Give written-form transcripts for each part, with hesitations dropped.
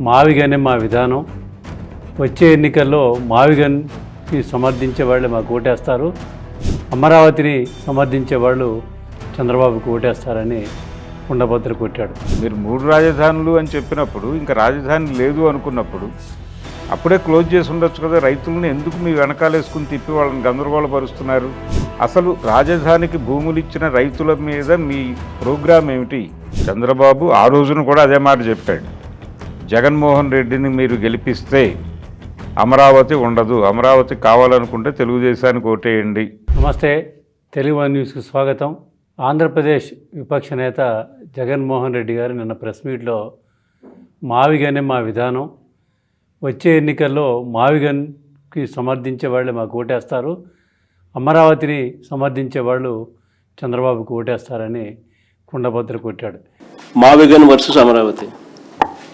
మావిగనే మా విధానం. వచ్చే ఎన్నికల్లో మావిగన్కి సమర్థించే వాళ్ళే మాకు ఓటేస్తారు, అమరావతిని సమర్థించే వాళ్ళు చంద్రబాబుకి ఓటేస్తారని కుండబద్దలు కొట్టాడు. మీరు 3 రాజధానులు అని చెప్పినప్పుడు ఇంకా రాజధాని లేదు అనుకున్నప్పుడు అప్పుడే క్లోజ్ చేసి ఉండొచ్చు కదా. రైతులను ఎందుకు మీ వెనకాలేసుకుని తిప్పి వాళ్ళని గందరగోళపరుస్తున్నారు? అసలు రాజధానికి భూములు ఇచ్చిన రైతుల మీద మీ ప్రోగ్రాం ఏమిటి? చంద్రబాబు ఆ రోజున కూడా అదే మాట చెప్పాడు, జగన్మోహన్ రెడ్డిని మీరు గెలిపిస్తే అమరావతి ఉండదు, అమరావతి కావాలనుకుంటే తెలుగుదేశానికి ఓటేయండి. నమస్తే, తెలుగు వన్ న్యూస్కి స్వాగతం. ఆంధ్రప్రదేశ్ విపక్ష నేత జగన్మోహన్ రెడ్డి గారు నిన్న ప్రెస్ మీట్లో మావిగనే మా విధానం, వచ్చే ఎన్నికల్లో మావిగన్కి సమర్థించే వాళ్ళే మాకు ఓటేస్తారు, అమరావతిని సమర్థించే వాళ్ళు చంద్రబాబుకి ఓటేస్తారని కుండబద్దలు కొట్టాడు. Mavigan versus Amaravati.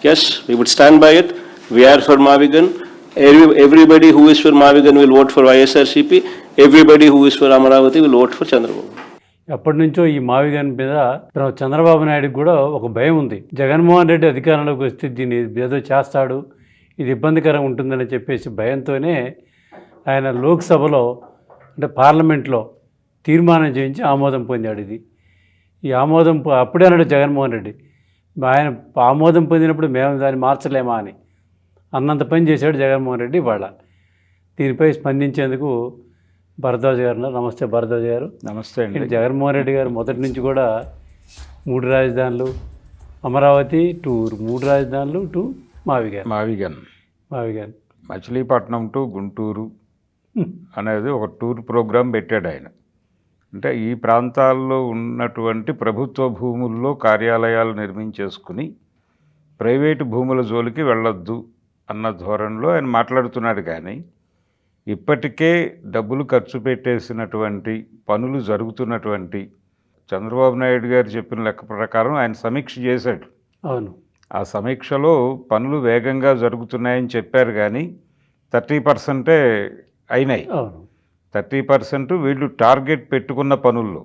Yes, we would stand by it. We are for Mavigan. Everybody who is for Mavigan will vote for YSRCP. Everybody who is for Amaravati will vote for Chandrababu. ఎప్పటి నుంచో ఈ మావిగన్ మీద చంద్రబాబు నాయుడుకి కూడా ఒక భయం ఉంది. జగన్మోహన్ రెడ్డి అధికారంలోకి వస్తే దీన్ని ఏదో చేస్తాడు, ఇది ఇబ్బందికరంగా ఉంటుందని చెప్పేసి భయంతోనే ఆయన లోక్సభలో అంటే పార్లమెంట్లో తీర్మానం చేయించి ఆమోదం పొందాడు. ఈ ఆమోదం అప్పుడే అన్నాడు జగన్మోహన్ రెడ్డి, ఆయన ఆమోదం పొందినప్పుడు మేము దాన్ని మార్చలేమా అని అన్నంత పని చేశాడు జగన్మోహన్ రెడ్డి. ఇవాళ దీనిపై స్పందించేందుకు భరద్వాజ్ గారు ఉన్నారు. నమస్తే భరద్వాజ్ గారు. నమస్తే అండి. జగన్మోహన్ రెడ్డి గారు మొదటి నుంచి కూడా 3 రాజధానులు, అమరావతి టు 3 రాజధానులు టు మావిగన్ మచిలీపట్నం టు గుంటూరు అనేది ఒక టూర్ ప్రోగ్రాం పెట్టాడు ఆయన. అంటే ఈ ప్రాంతాల్లో ఉన్నటువంటి ప్రభుత్వ భూముల్లో కార్యాలయాలు నిర్మించేసుకుని ప్రైవేటు భూముల జోలికి వెళ్ళొద్దు అన్న ధోరణిలో ఆయన మాట్లాడుతున్నాడు. కానీ ఇప్పటికే డబ్బులు ఖర్చు పెట్టేసినటువంటి పనులు జరుగుతున్నటువంటి చంద్రబాబు నాయుడు గారు చెప్పిన లెక్క ప్రకారం ఆయన సమీక్ష చేశాడు. అవును, ఆ సమీక్షలో పనులు వేగంగా జరుగుతున్నాయని చెప్పారు, కానీ 30% అయినాయి. 30% వీళ్ళు టార్గెట్ పెట్టుకున్న పనుల్లో.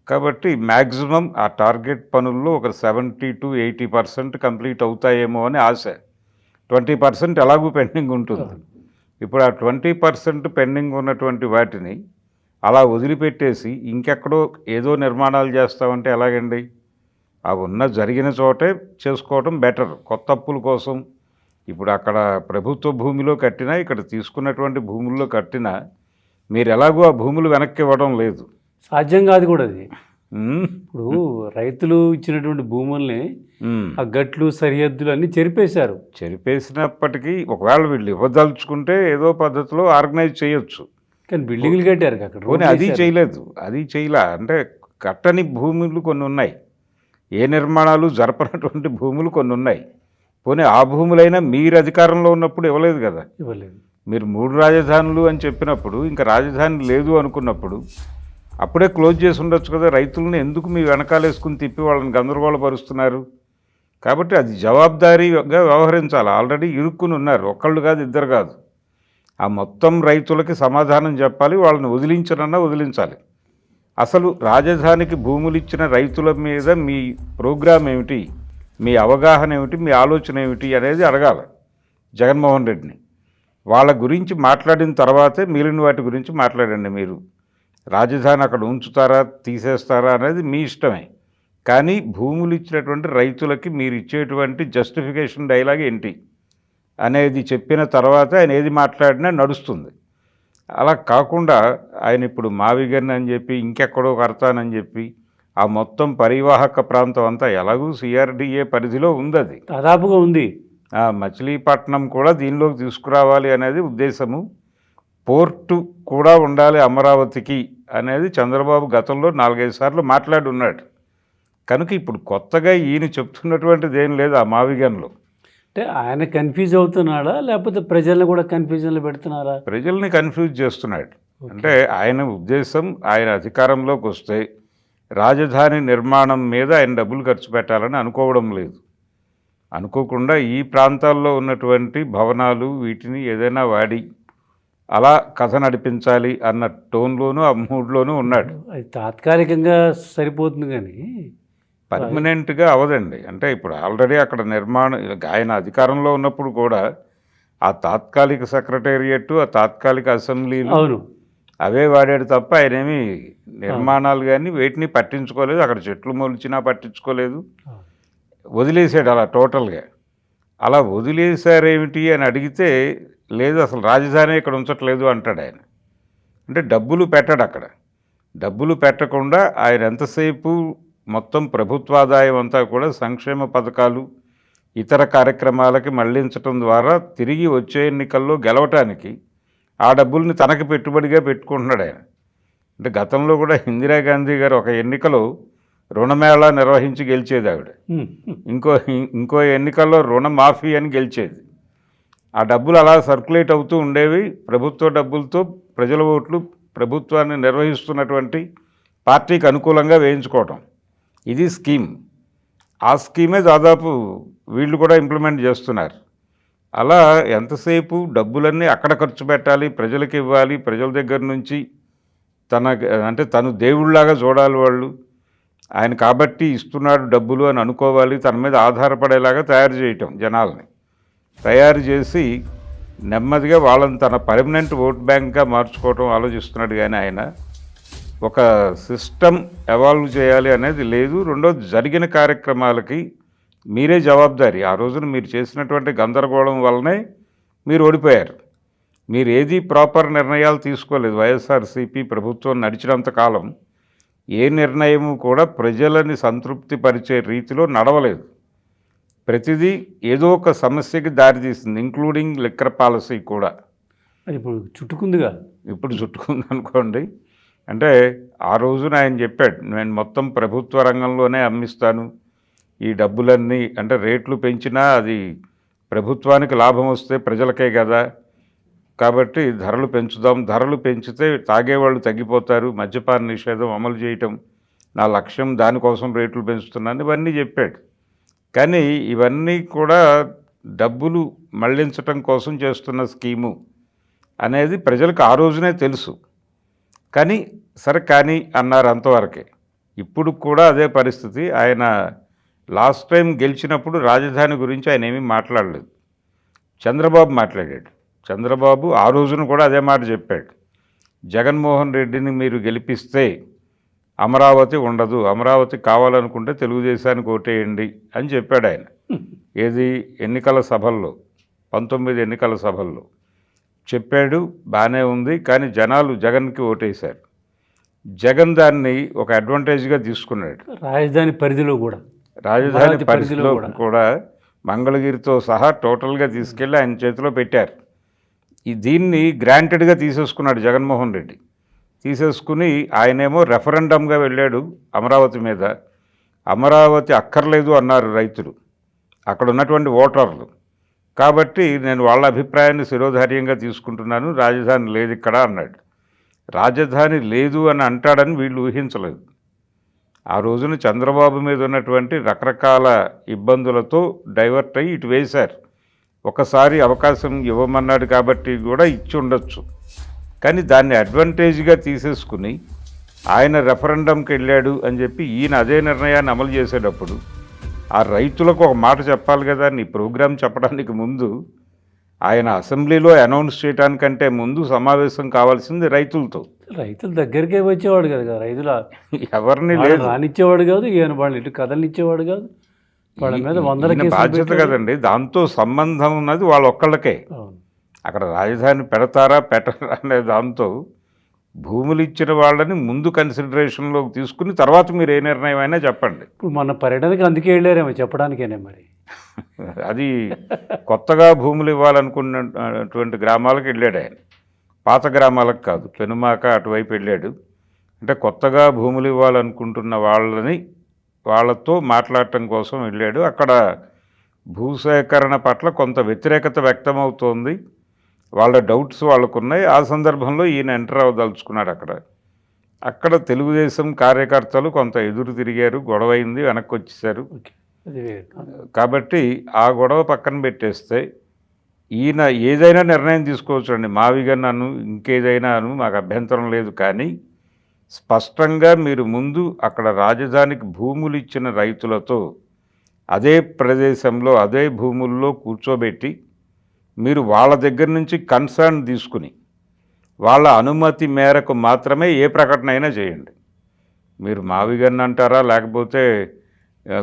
కాబట్టి మ్యాక్సిమం ఆ టార్గెట్ పనుల్లో ఒక 70 to 80% కంప్లీట్ అవుతాయేమో అని ఆశ. 20% ఎలాగూ పెండింగ్ ఉంటుంది. ఇప్పుడు ఆ 20% పెండింగ్ ఉన్నటువంటి వాటిని అలా వదిలిపెట్టేసి ఇంకెక్కడో ఏదో నిర్మాణాలు చేస్తామంటే ఎలాగండి? ఆ జరిగిన చోటే చేసుకోవటం బెటర్. కొత్త అప్పుల కోసం ఇప్పుడు అక్కడ ప్రభుత్వ భూమిలో కట్టినా, ఇక్కడ తీసుకున్నటువంటి భూముల్లో కట్టినా మీరు ఎలాగో ఆ భూములు వెనక్కి ఇవ్వడం లేదు, సాధ్యం కాదు కూడా అది. ఇప్పుడు రైతులు ఇచ్చినటువంటి భూముల్ని ఆ గట్లు సరిహద్దులు అన్నీ చెరిపేసినప్పటికీ ఒకవేళ వీళ్ళు ఇవ్వదలుచుకుంటే ఏదో పద్ధతిలో ఆర్గనైజ్ చేయొచ్చు. కానీ బిల్డింగ్లు కట్టారు అక్కడ. అది చేయలే. అంటే కట్టని భూములు కొన్ని ఉన్నాయి, ఏ నిర్మాణాలు జరపనటువంటి భూములు కొన్ని ఉన్నాయి. పోనీ ఆ భూములైనా మీరు అధికారంలో ఉన్నప్పుడు ఇవ్వలేదు కదా. మీరు 3 రాజధానులు అని చెప్పినప్పుడు ఇంకా రాజధాని లేదు అనుకున్నప్పుడు అప్పుడే క్లోజ్ చేసి ఉండొచ్చు కదా. రైతులను ఎందుకు మీ వెనకాలేసుకుని తిప్పి వాళ్ళని గందరగోళపరుస్తున్నారు? కాబట్టి అది జవాబుదారీగా వ్యవహరించాలి. ఆల్రెడీ ఇరుక్కుని ఉన్నారు, ఒకళ్ళు కాదు, ఇద్దరు కాదు. ఆ మొత్తం రైతులకి సమాధానం చెప్పాలి, వాళ్ళని వదిలించాలి. అసలు రాజధానికి భూములు ఇచ్చిన రైతుల మీద మీ ప్రోగ్రాం ఏమిటి, మీ అవగాహన ఏమిటి, మీ ఆలోచన ఏమిటి అనేది అడగాలి జగన్మోహన్ రెడ్డిని. వాళ్ళ గురించి మాట్లాడిన తర్వాతే మిగిలిన వాటి గురించి మాట్లాడండి. మీరు రాజధాని అక్కడ ఉంచుతారా, తీసేస్తారా అనేది మీ ఇష్టమే. కానీ భూములు ఇచ్చినటువంటి రైతులకి మీరు ఇచ్చేటువంటి జస్టిఫికేషన్ డైలాగ్ ఏంటి అనేది చెప్పిన తర్వాత ఆయన ఏది మాట్లాడినా నడుస్తుంది. అలా కాకుండా ఆయన ఇప్పుడు మావిగన్ అని చెప్పి ఇంకెక్కడో కడతానని చెప్పి ఆ మొత్తం పరివాహక ప్రాంతం అంతా ఎలాగూ CRDA పరిధిలో ఉంది, అది దాదాపుగా ఉంది. మచిలీపట్నం కూడా దీనిలోకి తీసుకురావాలి అనేది ఉద్దేశము. పోర్టు కూడా ఉండాలి అమరావతికి అనేది చంద్రబాబు గతంలో 4-5 సార్లు మాట్లాడి ఉన్నాడు. కనుక ఇప్పుడు కొత్తగా ఈయన చెప్తున్నటువంటిది ఏం లేదు ఆ మావిగన్లో. అంటే ఆయన కన్ఫ్యూజ్ అవుతున్నాడా, లేకపోతే ప్రజల్ని కూడా కన్ఫ్యూజన్లో పెడుతున్నారా? ప్రజల్ని కన్ఫ్యూజ్ చేస్తున్నాడు. అంటే ఆయన ఉద్దేశం, ఆయన అధికారంలోకి వస్తే రాజధాని నిర్మాణం మీద ఆయన డబ్బులు ఖర్చు పెట్టాలని అనుకోవడం లేదు. అనుకోకుండా ఈ ప్రాంతాల్లో ఉన్నటువంటి భవనాలు వీటిని ఏదైనా వాడి అలా కథ నడిపించాలి అన్న టోన్లోనూ ఆ మూడ్లోనూ ఉన్నాడు. అది తాత్కాలికంగా సరిపోతుంది, కానీ పర్మనెంట్గా అవదండి. అంటే ఇప్పుడు ఆల్రెడీ అక్కడ ఆయన అధికారంలో ఉన్నప్పుడు కూడా ఆ తాత్కాలిక సెక్రటేరియట్, ఆ తాత్కాలిక అసెంబ్లీలు అవును. అవే వాడాడు తప్ప ఆయనేమి నిర్మాణాలు కానీ వేటిని పట్టించుకోలేదు. అక్కడ చెట్లు మొలిచినా పట్టించుకోలేదు. వదిలేసాడు అలా టోటల్గా. అలా వదిలేశారేమిటి అని అడిగితే లేదు అసలు రాజధాని ఇక్కడ ఉంచట్లేదు అంటాడు ఆయన. అంటే డబ్బులు పెట్టాడు అక్కడ. డబ్బులు పెట్టకుండా ఆయన ఎంతసేపు మొత్తం ప్రభుత్వాదాయం అంతా కూడా సంక్షేమ పథకాలు ఇతర కార్యక్రమాలకి మళ్లించటం ద్వారా తిరిగి వచ్చే ఎన్నికల్లో గెలవటానికి ఆ డబ్బుల్ని తనకి పెట్టుబడిగా పెట్టుకుంటున్నాడు ఆయన. అంటే గతంలో కూడా ఇందిరాగాంధీ గారు ఒక ఎన్నికలో రుణమేళా నిర్వహించి గెలిచేది ఆవిడ. ఇంకో ఎన్నికల్లో రుణమాఫీ అని గెలిచేది. ఆ డబ్బులు అలా సర్క్యులేట్ అవుతూ ఉండేవి. ప్రభుత్వ డబ్బులతో ప్రజల ఓట్లు ప్రభుత్వాన్ని నిర్వహిస్తున్నటువంటి పార్టీకి అనుకూలంగా వేయించుకోవటం, ఇది స్కీమ్. ఆ స్కీమే దాదాపు వీళ్ళు కూడా ఇంప్లిమెంట్ చేస్తున్నారు. అలా ఎంతసేపు డబ్బులన్నీ అక్కడ ఖర్చు పెట్టాలి, ప్రజలకు ఇవ్వాలి, ప్రజల దగ్గర నుంచి తను దేవుళ్లాగా చూడాలి వాళ్ళు, ఆయన కాబట్టి ఇస్తున్నాడు డబ్బులు అని అనుకోవాలి, తన మీద ఆధారపడేలాగా తయారు చేయటం, జనాల్ని తయారు చేసి నెమ్మదిగా వాళ్ళని తన పర్మనెంట్ ఓట్ బ్యాంక్గా మార్చుకోవటం ఆలోచిస్తున్నాడు. కానీ ఆయన ఒక సిస్టమ్ ఎవాల్వ్ చేయాలి అనేది లేదు. రెండోది జరిగిన కార్యక్రమాలకి మీరే జవాబుదారీ. ఆ రోజున మీరు చేసినటువంటి గందరగోళం వల్లనే మీరు ఓడిపోయారు. మీరు ఏది ప్రాపర్ నిర్ణయాలు తీసుకోలేదు. వైఎస్ఆర్సీపీ ప్రభుత్వం నడిచినంత కాలం ఏ నిర్ణయము కూడా ప్రజలని సంతృప్తిపరిచే రీతిలో నడవలేదు. ప్రతిదీ ఏదో ఒక సమస్యకి దారితీసింది, ఇంక్లూడింగ్ లిక్కర్ పాలసీ కూడా. అది ఇప్పుడు చుట్టుకుందిగా. ఇప్పుడు చుట్టుకుంది అనుకోండి. అంటే ఆ రోజున ఆయన చెప్పాడు, నేను మొత్తం ప్రభుత్వ రంగంలోనే అమ్మిస్తాను ఈ డబ్బులన్నీ. అంటే రేట్లు పెంచినా అది ప్రభుత్వానికి లాభం వస్తే ప్రజలకే కదా, కాబట్టి ధరలు పెంచుదాం, ధరలు పెంచితే తాగేవాళ్ళు తగ్గిపోతారు, మద్యపాన నిషేధం అమలు చేయటం నా లక్ష్యం, దానికోసం రేట్లు పెంచుతున్నాను, ఇవన్నీ చెప్పాడు. కానీ ఇవన్నీ కూడా డబ్బులు మళ్లించటం కోసం చేస్తున్న స్కీము అనేది ప్రజలకు ఆ రోజునే తెలుసు. కానీ సరే కానీ అన్నారు అంతవరకే. ఇప్పుడు కూడా అదే పరిస్థితి. ఆయన లాస్ట్ టైం గెలిచినప్పుడు రాజధాని గురించి ఆయన ఏమీ మాట్లాడలేదు. చంద్రబాబు మాట్లాడాడు. చంద్రబాబు ఆ రోజున కూడా అదే మాట చెప్పాడు, జగన్మోహన్ రెడ్డిని మీరు గెలిపిస్తే అమరావతి ఉండదు, అమరావతి కావాలనుకుంటే తెలుగుదేశానికి ఓటేయండి అని చెప్పాడు ఆయన. ఏది ఎన్నికల సభల్లో, 19 ఎన్నికల సభల్లో చెప్పాడు. బాగానే ఉంది. కానీ జనాలు జగన్కి ఓటేశారు. జగన్ దాన్ని ఒక అడ్వాంటేజ్గా తీసుకున్నాడు. రాజధాని పరిధిలో కూడా మంగళగిరితో సహా టోటల్గా తీసుకెళ్ళి ఆయన చేతిలో పెట్టారు. దీన్ని గ్రాంటెడ్గా తీసేసుకున్నాడు జగన్మోహన్ రెడ్డి. తీసేసుకుని ఆయనేమో రెఫరెండంగా వెళ్ళాడు అమరావతి మీద. అమరావతి అక్కర్లేదు అన్నారు రైతులు, అక్కడ ఉన్నటువంటి ఓటర్లు. కాబట్టి నేను వాళ్ళ అభిప్రాయాన్ని శిరోధార్యంగా తీసుకుంటున్నాను, రాజధాని లేదు ఇక్కడ అన్నాడు. రాజధాని లేదు అని అంటాడని వీళ్ళు ఊహించలేదు. ఆ రోజున చంద్రబాబు మీద ఉన్నటువంటి రకరకాల ఇబ్బందులతో డైవర్ట్ అయ్యి ఇటు వేశారు. ఒకసారి అవకాశం ఇవ్వమన్నాడు కాబట్టి కూడా ఇచ్చి ఉండొచ్చు. కానీ దాన్ని అడ్వాంటేజ్గా తీసేసుకుని ఆయన రెఫరెండంకి వెళ్ళాడు అని చెప్పి ఈయన అదే నిర్ణయాన్ని అమలు చేసేటప్పుడు ఆ రైతులకు ఒక మాట చెప్పాలి కదా. నీ ప్రోగ్రాం చెప్పడానికి ముందు ఆయన అసెంబ్లీలో అనౌన్స్ చేయడానికంటే ముందు సమావేశం కావాల్సింది రైతులతో. రైతుల దగ్గరికే వచ్చేవాడు కదా, రైతుల ఎవరిని లేదు రానిచ్చేవాడు కాదు, ఈయన వాళ్ళు ఇటు కథలనిచ్చేవాడు కాదు, వాళ్ళ మీద వందల బాధ్యత కదండి. దాంతో సంబంధం ఉన్నది వాళ్ళ ఒక్కళ్ళకే. అక్కడ రాజధాని పెడతారా పెట్టరా అనే దాంతో భూములు ఇచ్చిన వాళ్ళని ముందు కన్సిడరేషన్లోకి తీసుకుని తర్వాత మీరు ఏ నిర్ణయం అయినా చెప్పండి. ఇప్పుడు మన పర్యటనకి అందుకే వెళ్ళారేమో చెప్పడానికేనే. మరి అది కొత్తగా భూములు ఇవ్వాలనుకున్నటువంటి గ్రామాలకు వెళ్ళాడు ఆయన, పాత గ్రామాలకు కాదు. పెనుమాక అటువైపు వెళ్ళాడు. అంటే కొత్తగా భూములు ఇవ్వాలనుకుంటున్న వాళ్ళతో మాట్లాడటం కోసం వెళ్ళాడు. అక్కడ భూసేకరణ పట్ల కొంత వ్యతిరేకత వ్యక్తమవుతోంది, వాళ్ళ డౌట్స్ వాళ్ళకున్నాయి. ఆ సందర్భంలో ఈయన ఎంటర్ అవ్వదలుచుకున్నాడు. అక్కడ తెలుగుదేశం కార్యకర్తలు కొంత ఎదురు తిరిగారు, గొడవైంది, వెనక్కి వచ్చేసారు. కాబట్టి ఆ గొడవ పక్కన పెట్టేస్తే ఈయన ఏదైనా నిర్ణయం తీసుకోవచ్చు అండి. మావిగన్ అను ఇంకేదైనా అను మాకు అభ్యంతరం లేదు. కానీ స్పష్టంగా మీరు ముందు అక్కడ రాజధానికి భూములు ఇచ్చిన రైతులతో అదే ప్రదేశంలో అదే భూముల్లో కూర్చోబెట్టి మీరు వాళ్ళ దగ్గర నుంచి కన్సర్న్ తీసుకుని వాళ్ళ అనుమతి మేరకు మాత్రమే ఏ ప్రకటన అయినా చేయండి. మీరు మావిగన్ అంటారా, లేకపోతే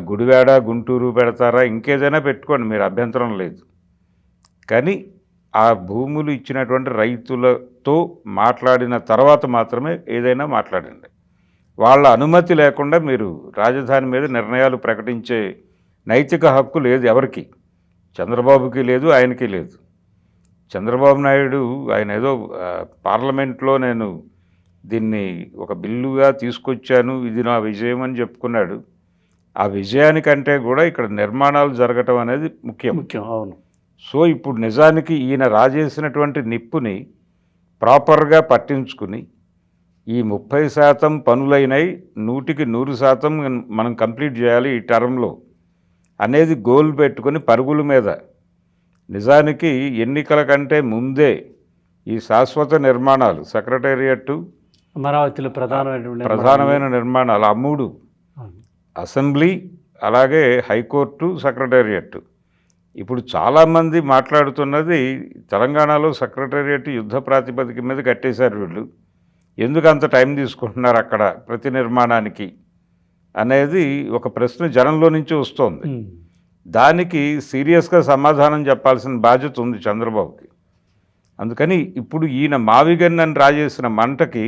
గుడివాడ గుంటూరు పెడతారా, ఇంకేదైనా పెట్టుకోండి, మీరు అభ్యంతరం లేదు. కానీ ఆ భూములు ఇచ్చినటువంటి రైతులతో మాట్లాడిన తర్వాత మాత్రమే ఏదైనా మాట్లాడండి. వాళ్ళ అనుమతి లేకుండా మీరు రాజధాని మీద నిర్ణయాలు ప్రకటించే నైతిక హక్కు లేదు ఎవరికి, చంద్రబాబుకి లేదు, ఆయనకి లేదు. చంద్రబాబు నాయుడు ఆయన ఏదో పార్లమెంట్లో నేను దీన్ని ఒక బిల్లుగా తీసుకొచ్చాను, ఇది నా విజయం అని చెప్పుకున్నాడు. ఆ విజయానికంటే కూడా ఇక్కడ నిర్మాణాలు జరగటం అనేది ముఖ్యం. అవును. సో ఇప్పుడు నిజానికి ఈయన రాజేసినటువంటి నిప్పుని ప్రాపర్గా పట్టించుకుని ఈ 30% పనులైనవి 100% మనం కంప్లీట్ చేయాలి ఈ టర్మ్లో అనేది గోల్ పెట్టుకుని పరుగుల మీద, నిజానికి ఎన్నికల కంటే ముందే ఈ శాశ్వత నిర్మాణాలు సెక్రటేరియట్, అమరావతిలో ప్రధానమైన నిర్మాణాలు ఆ 3, అసెంబ్లీ, అలాగే హైకోర్టు, సెక్రటేరియట్. ఇప్పుడు చాలామంది మాట్లాడుతున్నది తెలంగాణలో సెక్రటేరియట్ యుద్ధ ప్రాతిపదిక మీద కట్టేశారు వీళ్ళు, ఎందుకు అంత టైం తీసుకుంటున్నారు అక్కడ ప్రతి నిర్మాణానికి అనేది ఒక ప్రశ్న జనంలో నుంచి వస్తోంది. దానికి సీరియస్గా సమాధానం చెప్పాల్సిన బాధ్యత ఉంది చంద్రబాబుకి. అందుకని ఇప్పుడు ఈయన మావిగన్నని రాజేసిన మంటకి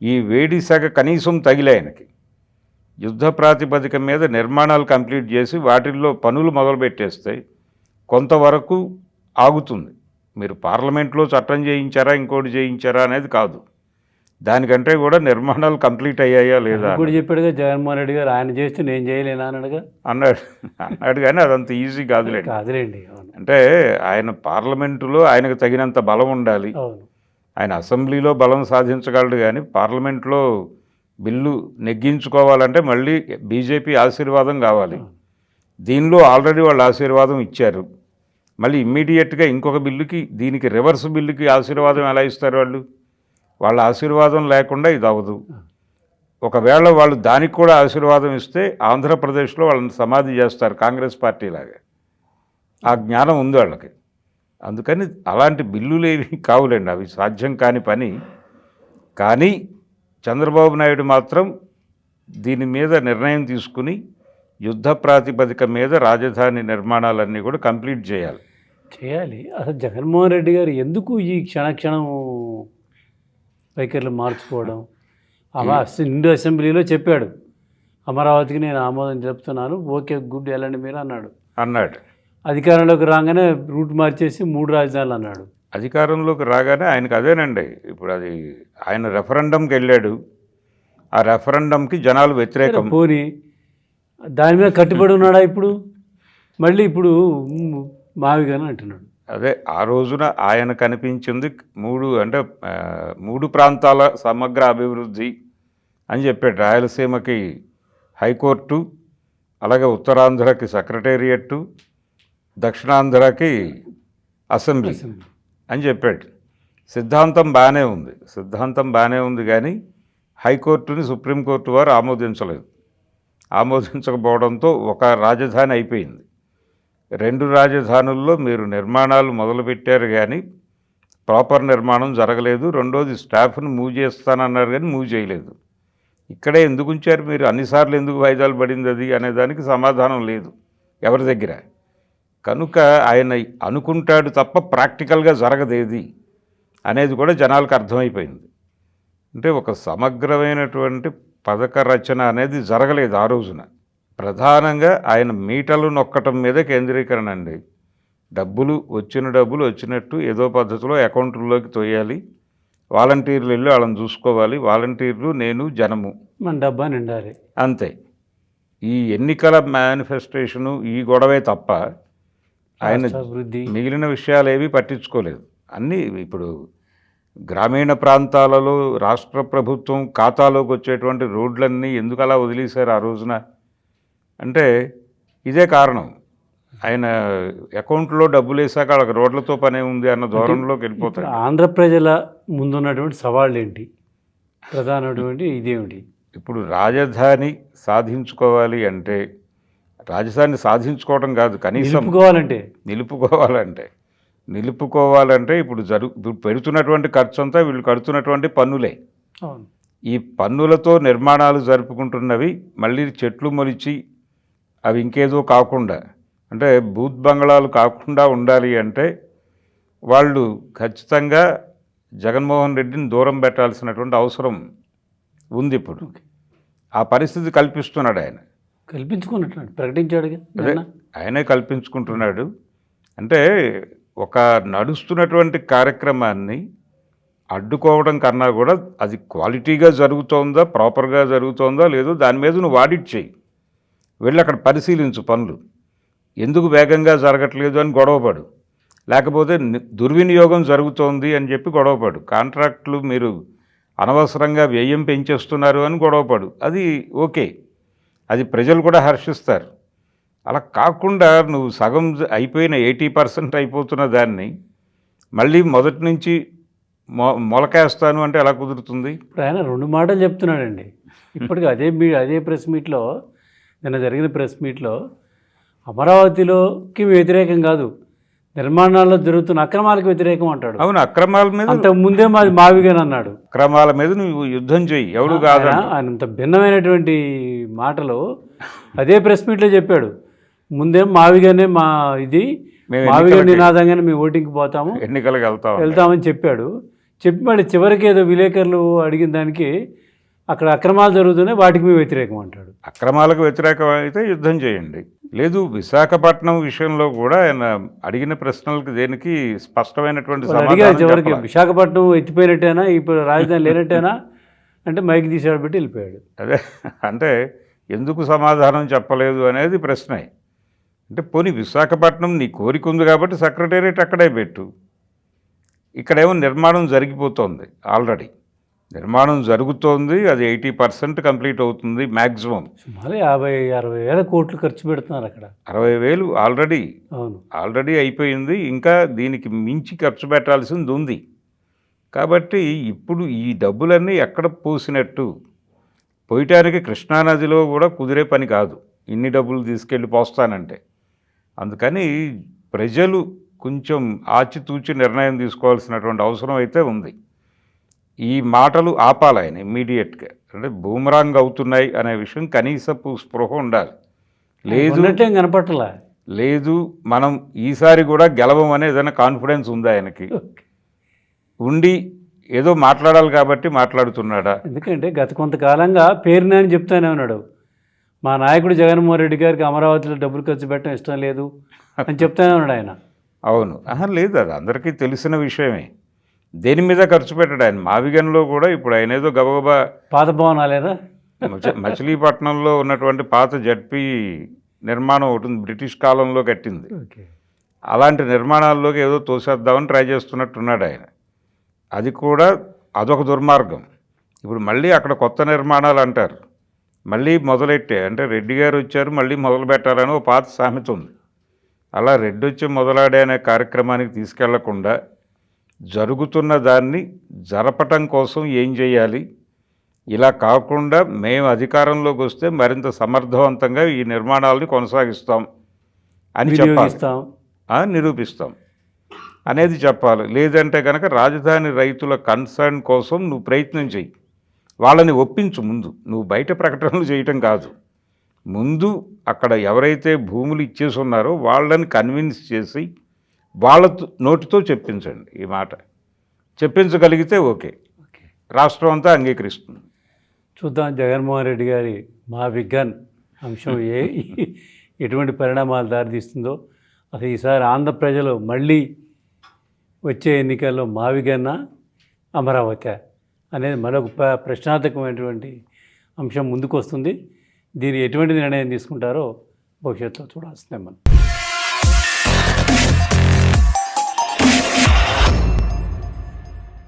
ఈ వేడి సెగ కనీసం తగిలే ఆయనకి. యుద్ధ ప్రాతిపదిక మీద నిర్మాణాలు కంప్లీట్ చేసి వాటిల్లో పనులు మొదలుపెట్టేస్తే కొంతవరకు ఆగుతుంది. మీరు పార్లమెంట్లో చట్టం చేయించారా ఇంకోటి చేయించారా అనేది కాదు, దానికంటే కూడా నిర్మాణాలు కంప్లీట్ అయ్యాయా లేదా కూడా చెప్పాడుగా జగన్మోహన్ రెడ్డి గారు, ఆయన చేస్తే నేను చేయలేనా అన్నాడు కానీ అదంత ఈజీ కాదులేండి. అంటే ఆయన పార్లమెంటులో ఆయనకు తగినంత బలం ఉండాలి, ఆయన అసెంబ్లీలో బలం సాధించగలడు, కానీ పార్లమెంట్లో బిల్లు నెగ్గించుకోవాలంటే మళ్ళీ బీజేపీ ఆశీర్వాదం కావాలి. దీనిలో ఆల్రెడీ వాళ్ళు ఆశీర్వాదం ఇచ్చారు, మళ్ళీ ఇమ్మీడియట్గా ఇంకొక బిల్లుకి, దీనికి రివర్స్ బిల్లుకి ఆశీర్వాదం ఎలా ఇస్తారు వాళ్ళు? వాళ్ళ ఆశీర్వాదం లేకుండా ఇది అవ్వదు. ఒకవేళ వాళ్ళు దానికి కూడా ఆశీర్వాదం ఇస్తే ఆంధ్రప్రదేశ్లో వాళ్ళని సమాధి చేస్తారు కాంగ్రెస్ పార్టీ లాగా. ఆ జ్ఞానం ఉంది వాళ్ళకి. అందుకని అలాంటి బిల్లులు ఏవి కావులేండి, అవి సాధ్యం కాని పని. కానీ చంద్రబాబు నాయుడు మాత్రం దీని మీద నిర్ణయం తీసుకుని యుద్ధ ప్రాతిపదిక మీద రాజధాని నిర్మాణాలన్నీ కూడా కంప్లీట్ చేయాలి. అసలు జగన్మోహన్ రెడ్డి గారు ఎందుకు ఈ క్షణక్షణం వైఖరిలో మార్చుకోవడం? ఇండో అసెంబ్లీలో చెప్పాడు, అమరావతికి నేను ఆమోదం చెప్తున్నాను, ఓకే గుడ్ వెళ్ళండి మీరు అన్నాడు. అధికారంలోకి రాగానే రూట్ మార్చేసి 3 రాజధానులు అన్నాడు. అధికారంలోకి రాగానే ఆయనకు అదేనండి, ఇప్పుడు అది ఆయన రెఫరెండంకి వెళ్ళాడు, ఆ రెఫరెండంకి జనాలు వ్యతిరేకం. పోనీ దాని మీద కట్టుబడి ఉన్నాడా ఇప్పుడు? మళ్ళీ ఇప్పుడు మావిగానే అంటున్నాడు. అదే ఆ రోజున ఆయన కనిపించింది 3 ప్రాంతాల సమగ్ర అభివృద్ధి అని చెప్పాడు. రాయలసీమకి హైకోర్టు, అలాగే ఉత్తరాంధ్రకి సెక్రటేరియట్, దక్షిణాంధ్రకి అసెంబ్లీ అని చెప్పాడు. సిద్ధాంతం బాగానే ఉంది కానీ హైకోర్టుని సుప్రీంకోర్టు వారు ఆమోదించకపోవడంతో ఒక రాజధాని అయిపోయింది. 2 రాజధానుల్లో మీరు నిర్మాణాలు మొదలుపెట్టారు కానీ ప్రాపర్ నిర్మాణం జరగలేదు. రెండోది స్టాఫ్ను మూవ్ చేస్తానన్నారు కానీ మూవ్ చేయలేదు. ఇక్కడే ఎందుకు ఉంచారు మీరు, అన్నిసార్లు ఎందుకు వాయిదాలు పడింది అది అనేదానికి సమాధానం లేదు ఎవరి దగ్గర. కనుక ఆయన అనుకుంటాడు తప్ప ప్రాక్టికల్గా జరగదేది అనేది కూడా జనాలకు అర్థమైపోయింది. అంటే ఒక సమగ్రమైనటువంటి పథక రచన అనేది జరగలేదు ఆ రోజున. ప్రధానంగా ఆయన మీటలు నొక్కటం మీద కేంద్రీకరణ అండి. వచ్చిన డబ్బులు వచ్చినట్టు ఏదో పద్ధతిలో అకౌంట్లోకి తోయాలి, వాలంటీర్లు వెళ్ళి వాళ్ళని చూసుకోవాలి, వాలంటీర్లు నేను జనము మన డబ్బా నిండాలి అంతే. ఈ ఎన్నికల మేనిఫెస్టేషను ఈ గొడవే తప్ప ఆయన మిగిలిన విషయాలు ఏవి పట్టించుకోలేదు. అన్నీ ఇప్పుడు గ్రామీణ ప్రాంతాలలో రాష్ట్ర ప్రభుత్వం ఖాతాలోకి వచ్చేటువంటి రోడ్లన్నీ ఎందుకు అలా వదిలేశారు ఆ రోజున అంటే ఇదే కారణం. ఆయన అకౌంట్లో డబ్బులు వేసాక వాళ్ళకి రోడ్లతో పనే ఉంది అన్న ధోరణిలోకి వెళ్ళిపోతారు. ఆంధ్ర ప్రజల ముందున్నటువంటి సవాళ్ళు ఏంటి? ప్రధానమైనటువంటి ఇదేమిటి? ఇప్పుడు రాజధాని సాధించుకోవాలి అంటే రాజధాని సాధించుకోవడం కాదు, కనీసం నిలుపుకోవాలంటే ఇప్పుడు పెడుతున్నటువంటి ఖర్చు అంతా వీళ్ళు కడుతున్నటువంటి పన్నులే. అవును. ఈ పన్నులతో నిర్మాణాలు జరుపుకుంటున్నవి మళ్ళీ చెట్లు మొలిచి అవి ఇంకేదో కాకుండా, అంటే బూత్ బంగ్లాలు కాకుండా ఉండాలి అంటే వాళ్ళు ఖచ్చితంగా జగన్మోహన్ రెడ్డిని దూరం పెట్టాల్సినటువంటి అవసరం ఉంది. ఇప్పుడు ఆ పరిస్థితి కల్పిస్తున్నాడు ఆయన. కల్పించుకున్నట్టు ప్రకటించాడుగా, ఆయనే కల్పించుకుంటున్నాడు. అంటే ఒక నడుస్తున్నటువంటి కార్యక్రమాన్ని అడ్డుకోవడం కన్నా కూడా అది క్వాలిటీగా జరుగుతోందా, ప్రాపర్గా జరుగుతోందా లేదో దాని మీద నువ్వు ఆడిట్ చేయి, వెళ్ళి అక్కడ పరిశీలించు పనులు, ఎందుకు వేగంగా జరగట్లేదు అని గొడవపడు, లేకపోతే దుర్వినియోగం జరుగుతోంది అని చెప్పి గొడవపడు, కాంట్రాక్టులు మీరు అనవసరంగా వ్యయం పెంచేస్తున్నారు అని గొడవపడు, అది ఓకే, అది ప్రజలు కూడా హర్షిస్తారు. అలా కాకుండా నువ్వు సగం అయిపోయిన 80% అయిపోతున్న దాన్ని మళ్ళీ మొదటి నుంచి మొలకేస్తాను అంటే ఎలా కుదురుతుంది? ఇప్పుడు ఆయన 2 మాటలు చెప్తున్నాడండి. ఇప్పటికీ అదే ప్రెస్ మీట్లో, నిన్న జరిగిన ప్రెస్ మీట్లో అమరావతిలోకి వ్యతిరేకం కాదు, నిర్మాణాల్లో జరుగుతున్న అక్రమాలకు వ్యతిరేకం అంటాడు. అవును, అక్రమాల మీద అంతకు ముందే మాది మావిగన్ అన్నాడు. అక్రమాల మీద నువ్వు యుద్ధం చెయ్యి, ఎవడు కాదు. ఆయన అంత భిన్నమైనటువంటి మాటలు అదే ప్రెస్ మీట్లో చెప్పాడు. ముందేం మావిగనే మా ఇది, మావిగన్ నినాదంగానే మేము ఓటింగ్కి పోతాము, ఎన్నికలకు వెళ్తామని చెప్పాడు. చెప్పి మళ్ళీ చివరికి ఏదో విలేకరులు అడిగిన దానికి అక్కడ అక్రమాలు జరుగుతున్నాయి, వాటికి మేము వ్యతిరేకం అంటాడు. అక్రమాలకు వ్యతిరేకం అయితే యుద్ధం చేయండి. లేదు, విశాఖపట్నం విషయంలో కూడా ఆయన అడిగిన ప్రశ్నలకు దేనికి స్పష్టమైనటువంటి సమాధానం చివరికి విశాఖపట్నం ఎత్తిపోయినట్టేనా, ఇప్పుడు రాజధాని లేనట్టేనా అంటే మైక్ తీసాడు పెట్టి వెళ్ళిపోయాడు. అదే అంటే ఎందుకు సమాధానం చెప్పలేదు అనేది ప్రశ్నే. అంటే పోనీ విశాఖపట్నం నీ కోరిక ఉంది కాబట్టి సెక్రటేరియట్ అక్కడే పెట్టు, ఇక్కడేమో నిర్మాణం జరిగిపోతుంది, ఆల్రెడీ నిర్మాణం జరుగుతోంది, అది 80% కంప్లీట్ అవుతుంది మ్యాక్సిమం. సుమారు 50-60 వేల కోట్లు ఖర్చు పెడుతున్నారు అక్కడ. 60,000 ఆల్రెడీ అయిపోయింది, ఇంకా దీనికి మించి ఖర్చు పెట్టాల్సింది ఉంది. కాబట్టి ఇప్పుడు ఈ డబ్బులన్నీ ఎక్కడ పోసినట్టు, పోయటానికి కృష్ణానదిలో కూడా కుదిరే పని కాదు ఇన్ని డబ్బులు తీసుకెళ్ళి పోస్తానంటే. అందుకని ప్రజలు కొంచెం ఆచితూచి నిర్ణయం తీసుకోవాల్సినటువంటి అవసరం అయితే ఉంది. ఈ మాటలు ఆపాలి ఆయన ఇమ్మీడియట్గా, అంటే బూమరాంగ్ అవుతున్నాయి అనే విషయం కనీసపు స్పృహ ఉండాలి. లేదు మనం ఈసారి కూడా గెలవం అనే ఏదైనా కాన్ఫిడెన్స్ ఉందా ఆయనకి? ఉండి ఏదో మాట్లాడాలి కాబట్టి మాట్లాడుతున్నాడా? ఎందుకంటే గత కొంతకాలంగా పేరునే అని చెప్తానే ఉన్నాడు, మా నాయకుడు జగన్మోహన్ రెడ్డి గారికి అమరావతిలో డబ్బులు ఖర్చు పెట్టడం ఇష్టం లేదు అని చెప్తానే ఉన్నాడు ఆయన. అవును, లేదు, అది అందరికీ తెలిసిన విషయమే. దేని మీద ఖర్చు పెట్టాడు ఆయన? మావిగన్లో కూడా ఇప్పుడు ఆయన ఏదో గబగబా పాత భవనాలేదా, మచిలీపట్నంలో ఉన్నటువంటి పాత జడ్పీ నిర్మాణం ఒకటి ఉంది, బ్రిటిష్ కాలంలో కట్టింది, అలాంటి నిర్మాణాల్లోకి ఏదో తోసేద్దామని ట్రై చేస్తున్నట్టున్నాడు ఆయన. అది కూడా అదొక దుర్మార్గం. ఇప్పుడు మళ్ళీ అక్కడ కొత్త నిర్మాణాలు అంటారు, మళ్ళీ మొదలెట్టే అంటే రెడ్డి గారు వచ్చారు మళ్ళీ మొదలు పెట్టాలని ఒక పాత సామెత ఉంది. అలా రెడ్డి వచ్చి మొదలాడే అనే కార్యక్రమానికి తీసుకెళ్లకుండా జరుగుతున్న దాన్ని జరపటం కోసం ఏం చేయాలి, ఇలా కాకుండా మేము అధికారంలోకి వస్తే మరింత సమర్థవంతంగా ఈ నిర్మాణాలని కొనసాగిస్తాం అని చెప్పాలి, నిరూపిస్తాం అనేది చెప్పాలి. లేదంటే కనుక రాజధాని రైతుల కన్సర్న్ కోసం నువ్వు ప్రయత్నం చెయ్యి, వాళ్ళని ఒప్పించు. ముందు నువ్వు బయట ప్రకటనలు చేయటం కాదు, ముందు అక్కడ ఎవరైతే భూములు ఇచ్చేసి ఉన్నారో వాళ్ళని కన్విన్స్ చేసి వాళ్ళ నోటితో చెప్పించండి. ఈ మాట చెప్పించగలిగితే ఓకే, రాష్ట్రం అంతా అంగీకరిస్తుంది. చూద్దాం జగన్మోహన్ రెడ్డి గారి మావిగన్ అంశం ఎటువంటి పరిణామాలు దారితీస్తుందో. అసలు ఈసారి ఆంధ్ర ప్రజలు మళ్ళీ వచ్చే ఎన్నికల్లో మావిగన్న అమరావతి అనేది మరొక ప్రశ్నార్థకమైనటువంటి అంశం ముందుకు వస్తుంది. దీన్ని ఎటువంటి నిర్ణయం తీసుకుంటారో భవిష్యత్తులో చూడాల్సిందే మనం.